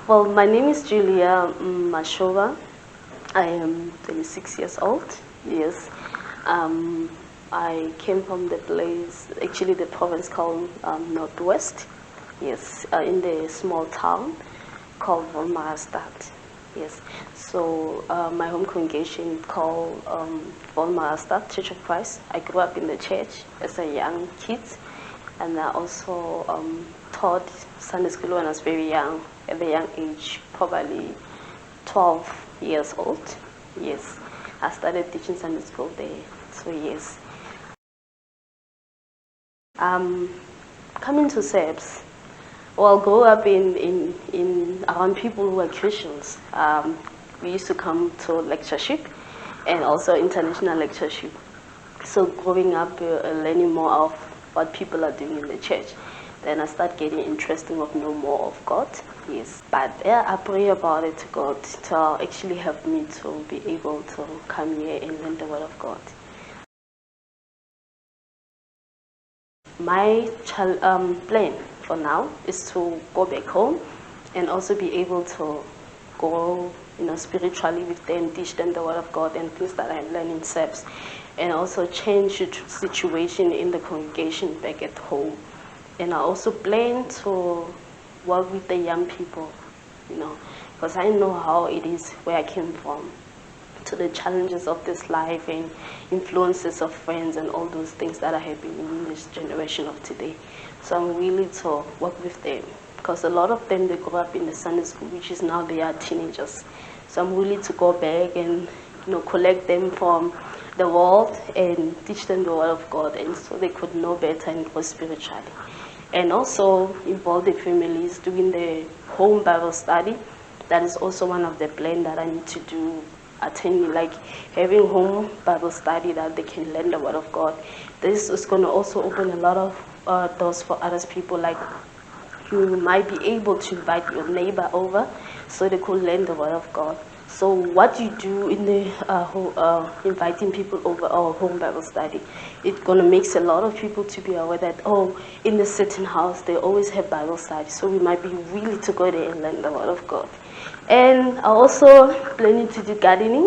Well, my name is Julia Mashova. I am 26 years old. Yes. Um, I came from the place, actually the province called Northwest. Yes, in the small town called Volmarastad. Yes. So my home congregation called Volmarastad Church of Christ. I grew up in the church as a young kid, and I also taught Sunday school when I was very young, at a young age, probably 12 years old. Yes, I started teaching Sunday school there. So yes. Coming to SEPS, well, grew up in around people who are Christians. We used to come to lectureship and also international lectureship. So growing up, learning more of what people are doing in the church, then I start getting interested of know more of God. Yes, but yeah, I pray about it to God to actually help me to be able to come here and learn the Word of God. My plan for now is to go back home and also be able to go, spiritually with them, teach them the Word of God and things that I learn in SEPS, and also change the situation in the congregation back at home. And I also plan to work with the young people, because I know how it is where I came from, to the challenges of this life and influences of friends and all those things that are happening in this generation of today. So I'm willing to work with them because a lot of them, they grow up in the Sunday school, which is now they are teenagers. So I'm willing to go back and collect them from the world and teach them the Word of God, and so they could know better and grow spiritually. And also involve the families doing the home Bible study. That is also one of the plans that I need to do, attending, like having home Bible study that they can learn the Word of God. This is going to also open a lot of doors for other people. Like you might be able to invite your neighbor over so they could learn the Word of God. So what you do in the inviting people over our home Bible study, it's going to make a lot of people to be aware that, in a certain house, they always have Bible study. So we might be really to go there and learn the Word of God. And I also planning to do gardening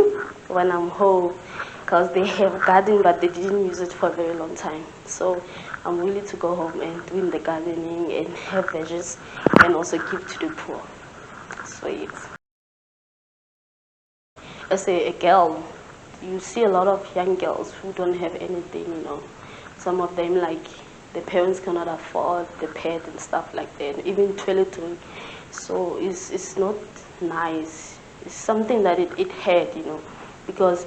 when I'm home, because they have garden, but they didn't use it for a very long time. So I'm willing to go home and doing the gardening and have veggies and also give to the poor. So yes. As a girl, you see a lot of young girls who don't have anything. Some of them, like, the parents cannot afford the pet and stuff like that, even toiletry. So it's not nice. It's something that it hurt, because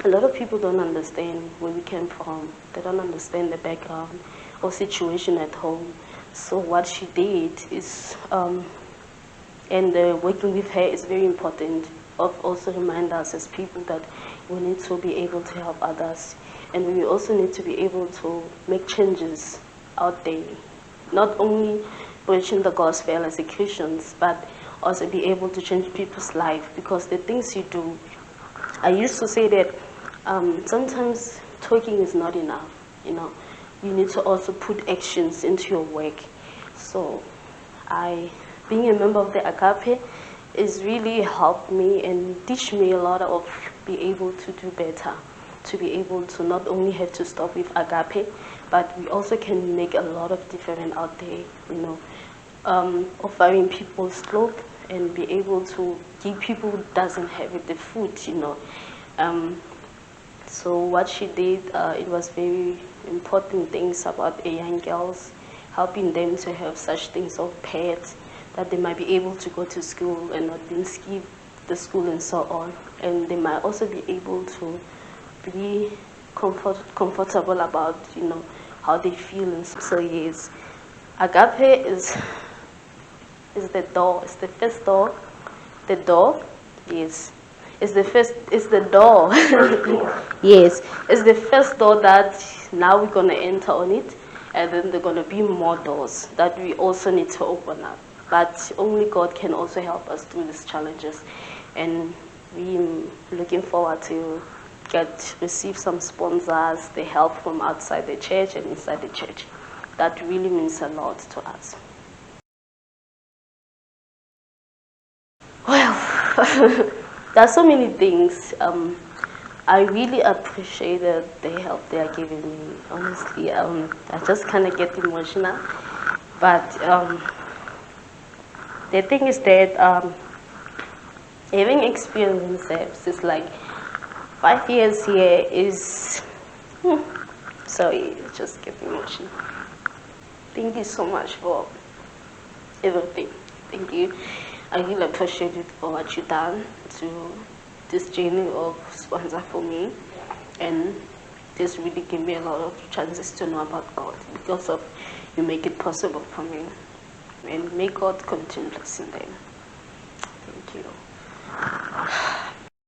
a lot of people don't understand where we came from. They don't understand the background or situation at home. So what she did is, and working with her is very important. Of also remind us as people that we need to be able to help others, and we also need to be able to make changes out there. Not only preaching the gospel as a Christians, but also be able to change people's life, because the things you do. I used to say that sometimes talking is not enough. You need to also put actions into your work. So being a member of the Agape, is really helped me and teach me a lot of be able to do better, to be able to not only have to stop with Agape, but we also can make a lot of difference out there, offering people's clothes and be able to give people who doesn't have it the food. So what she did, it was very important things about young girls, helping them to have such things of pets, that they might be able to go to school and not being skip the school and so on. And they might also be able to be comfortable about, how they feel. And so yes, Agape is the door, it's the first door. The door, yes. It's the door. Yes, it's the first door that now we're gonna enter on it, and then there are gonna be more doors that we also need to open up. But only God can also help us through these challenges, and we're looking forward to receive some sponsors, the help from outside the church and inside the church. That really means a lot to us. Well, there are so many things. I really appreciated the help they are giving me. Honestly, I just kind of get emotional. But the thing is that having experience in SEPs is like 5 years here is. Sorry, it just get emotional. Thank you so much for everything. Thank you. I really appreciate it for what you've done to this journey of sponsor for me. And this really gave me a lot of chances to know about God because of you make it possible for me. And may God continue blessing them. Thank you.